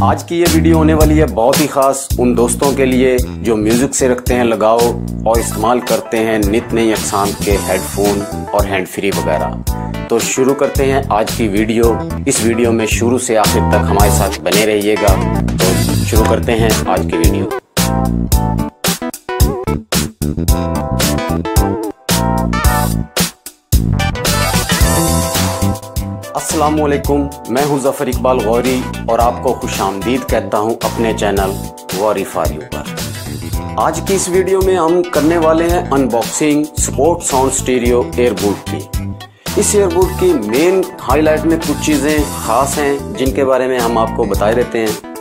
आज की ये वीडियो होने वाली है बहुत ही खास उन दोस्तों के लिए जो म्यूजिक से रखते हैं लगाव और इस्तेमाल करते हैं नित नई अक़साम के हेडफोन और हैंड फ्री वगैरह। तो शुरू करते हैं आज की वीडियो। इस वीडियो में शुरू से आखिर तक हमारे साथ बने रहिएगा। तो शुरू करते हैं आज की वीडियो। अस्सलामुअलैकुम, मैं हूं ज़फ़र इकबाल गौरी और आपको खुशामदीद कहता हूं अपने चैनल गौरी फॉर यू पर। आज की इस वीडियो में हम करने वाले हैं unboxing sport sound stereo earbud की। इस एयरबड की मेन हाईलाइट में कुछ चीज़ें खास हैं जिनके बारे में हम आपको बताए देते हैं।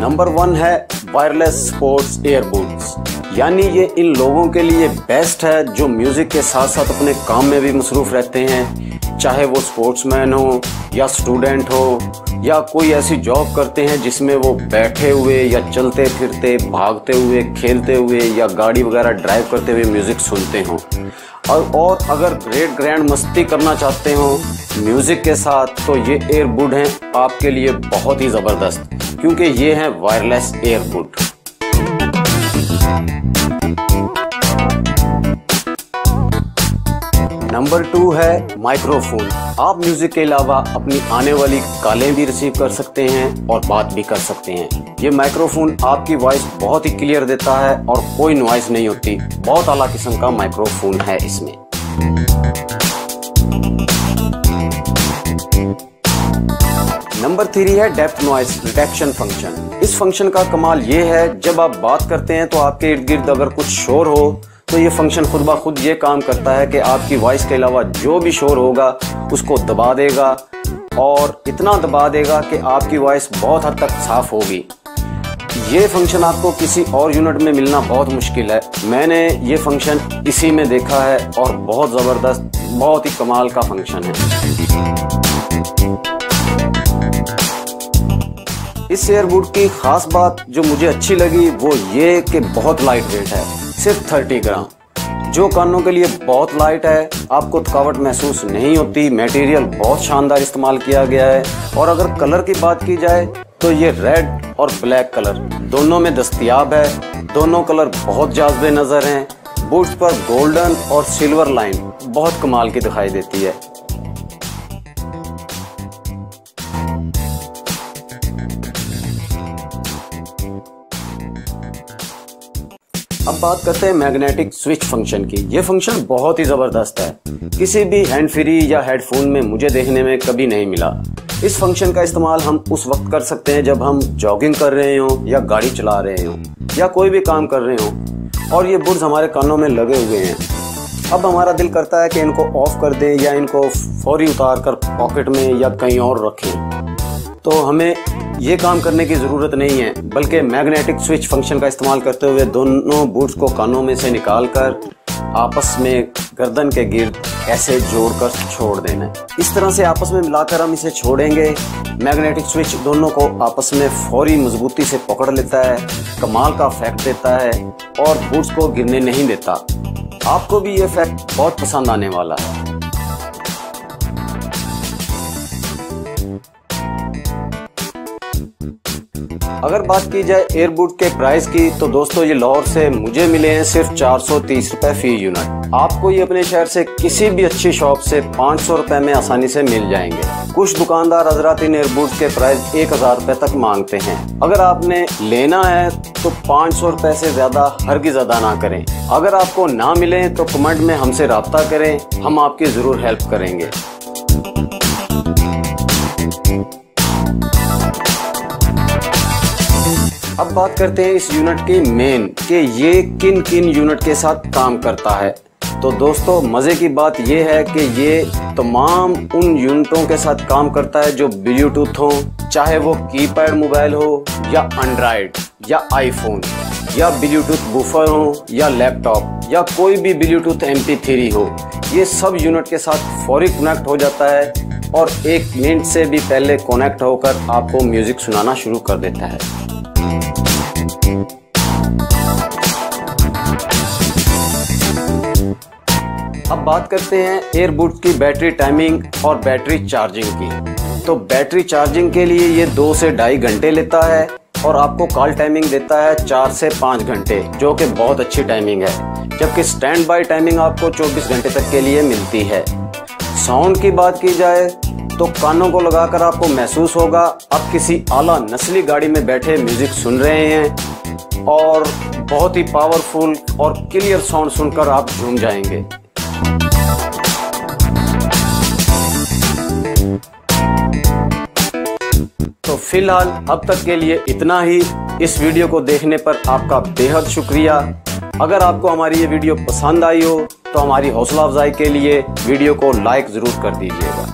नंबर 1 है वायरलेस स्पोर्ट्स एयरबड्स, यानी ये इन लोगों के लिए बेस्ट है जो म्यूजिक के साथ साथ अपने काम में भी मसरूफ रहते हैं, चाहे वो स्पोर्ट्समैन हो या स्टूडेंट हो या कोई ऐसी जॉब करते हैं जिसमें वो बैठे हुए या चलते फिरते, भागते हुए, खेलते हुए या गाड़ी वगैरह ड्राइव करते हुए म्यूजिक सुनते हों। और अगर ग्रैंड मस्ती करना चाहते हो म्यूजिक के साथ तो ये एयरबड हैं आपके लिए बहुत ही ज़बरदस्त, क्योंकि ये हैं वायरलेस एयरबड। नंबर 2 है माइक्रोफोन। आप म्यूजिक के अलावा अपनी आने वाली कॉलें भी रिसीव कर सकते हैं और बात भी कर सकते हैं। ये माइक्रोफोन आपकी वॉइस बहुत ही क्लियर देता है और कोई नॉइस नहीं होती। बहुत आला किस्म का माइक्रोफोन है इसमें। नंबर 3 है डेप्थ नॉइस रिडक्शन फंक्शन। इस फंक्शन का कमाल ये है, जब आप बात करते हैं तो आपके इर्द गिर्द अगर कुछ शोर हो तो ये फंक्शन खुद ब खुद ये काम करता है कि आपकी वॉइस के अलावा जो भी शोर होगा उसको दबा देगा और इतना दबा देगा कि आपकी वॉइस बहुत हद तक साफ होगी। ये फंक्शन आपको किसी और यूनिट में मिलना बहुत मुश्किल है। मैंने ये फंक्शन इसी में देखा है और बहुत ज़बरदस्त, बहुत ही कमाल का फंक्शन है। इस एयरबड की खास बात जो मुझे अच्छी लगी वो ये कि बहुत लाइट वेट है, सिर्फ 30 ग्राम, जो कानों के लिए बहुत लाइट है। आपको थकावट महसूस नहीं होती। मटेरियल बहुत शानदार इस्तेमाल किया गया है। और अगर कलर की बात की जाए तो ये रेड और ब्लैक कलर दोनों में दस्तयाब है। दोनों कलर बहुत जाज़बे नज़र हैं। बूट्स पर गोल्डन और सिल्वर लाइन बहुत कमाल की दिखाई देती है। अब बात करते हैं मैग्नेटिक स्विच फंक्शन की। ये फंक्शन बहुत ही ज़बरदस्त है, किसी भी हैंड फ्री या हेडफोन में मुझे देखने में कभी नहीं मिला। इस फंक्शन का इस्तेमाल हम उस वक्त कर सकते हैं जब हम जॉगिंग कर रहे हों या गाड़ी चला रहे हों या कोई भी काम कर रहे हों और ये बुड्स हमारे कानों में लगे हुए हैं। अब हमारा दिल करता है कि इनको ऑफ कर दें या इनको फौरी उतार कर पॉकेट में या कहीं और रखें, तो हमें ये काम करने की ज़रूरत नहीं है, बल्कि मैग्नेटिक स्विच फंक्शन का इस्तेमाल करते हुए दोनों बूट्स को कानों में से निकालकर आपस में गर्दन के गिर्द ऐसे जोड़कर छोड़ देना है। इस तरह से आपस में मिलाकर हम इसे छोड़ेंगे। मैग्नेटिक स्विच दोनों को आपस में फौरी मजबूती से पकड़ लेता है, कमाल का इफेक्ट देता है और बूट्स को गिरने नहीं देता। आपको भी ये इफेक्ट बहुत पसंद आने वाला है। अगर बात की जाए एयरबड के प्राइस की तो दोस्तों ये लाहौर से मुझे मिले हैं सिर्फ 430 रुपए फी यूनिट। आपको ये अपने शहर से किसी भी अच्छी शॉप से 500 रुपए में आसानी से मिल जाएंगे। कुछ दुकानदार हजरात इन एयरबड्स के प्राइस 1000 रुपए तक मांगते हैं। अगर आपने लेना है तो 500 रुपए से ज्यादा हरगिज़ अदा ना करें। अगर आपको ना मिले तो कमेंट में हमसे राब्ता करें, हम आपकी जरूर हेल्प करेंगे। अब बात करते हैं इस यूनिट की मेन कि ये किन किन यूनिट के साथ काम करता है। तो दोस्तों मज़े की बात ये है कि ये तमाम उन यूनिटों के साथ काम करता है जो ब्लूटूथ हो, चाहे वो कीपैड मोबाइल हो या एंड्रॉयड या आईफोन या ब्लूटूथ बूफर हो या लैपटॉप या कोई भी ब्लूटूथ MP3 हो। ये सब यूनिट के साथ फौरी कनेक्ट हो जाता है और 1 मिनट से भी पहले कनेक्ट होकर आपको म्यूजिक सुनाना शुरू कर देता है। अब बात करते हैं एयरबड्स की बैटरी टाइमिंग और बैटरी चार्जिंग की। तो बैटरी चार्जिंग के लिए ये 2 से 2.5 घंटे लेता है और आपको कॉल टाइमिंग देता है 4 से 5 घंटे, जो कि बहुत अच्छी टाइमिंग है। जबकि स्टैंड बाय टाइमिंग आपको 24 घंटे तक के लिए मिलती है। साउंड की बात की जाए तो कानों को लगाकर आपको महसूस होगा आप किसी आला नस्ली गाड़ी में बैठे म्यूजिक सुन रहे हैं और बहुत ही पावरफुल और क्लियर साउंड सुनकर आप झूम जाएंगे। तो फिलहाल अब तक के लिए इतना ही। इस वीडियो को देखने पर आपका बेहद शुक्रिया। अगर आपको हमारी ये वीडियो पसंद आई हो तो हमारी हौसला अफजाई के लिए वीडियो को लाइक जरूर कर दीजिएगा।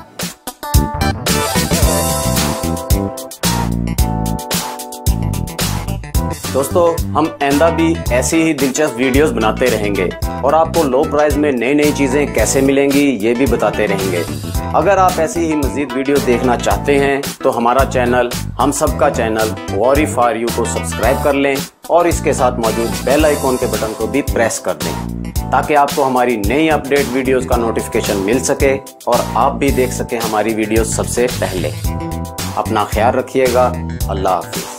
दोस्तों, हम आइंदा भी ऐसी ही दिलचस्प वीडियोस बनाते रहेंगे और आपको लो प्राइस में नई नई चीजें कैसे मिलेंगी ये भी बताते रहेंगे। अगर आप ऐसी ही मजीद वीडियो देखना चाहते हैं तो हमारा चैनल, हम सबका चैनल वॉरी फॉर यू को सब्सक्राइब कर लें और इसके साथ मौजूद बेल आइकॉन के बटन को भी प्रेस कर दें ताकि आपको हमारी नई अपडेट वीडियोस का नोटिफिकेशन मिल सके और आप भी देख सकें हमारी वीडियोस सबसे पहले। अपना ख्याल रखिएगा। अल्लाह हाफिज।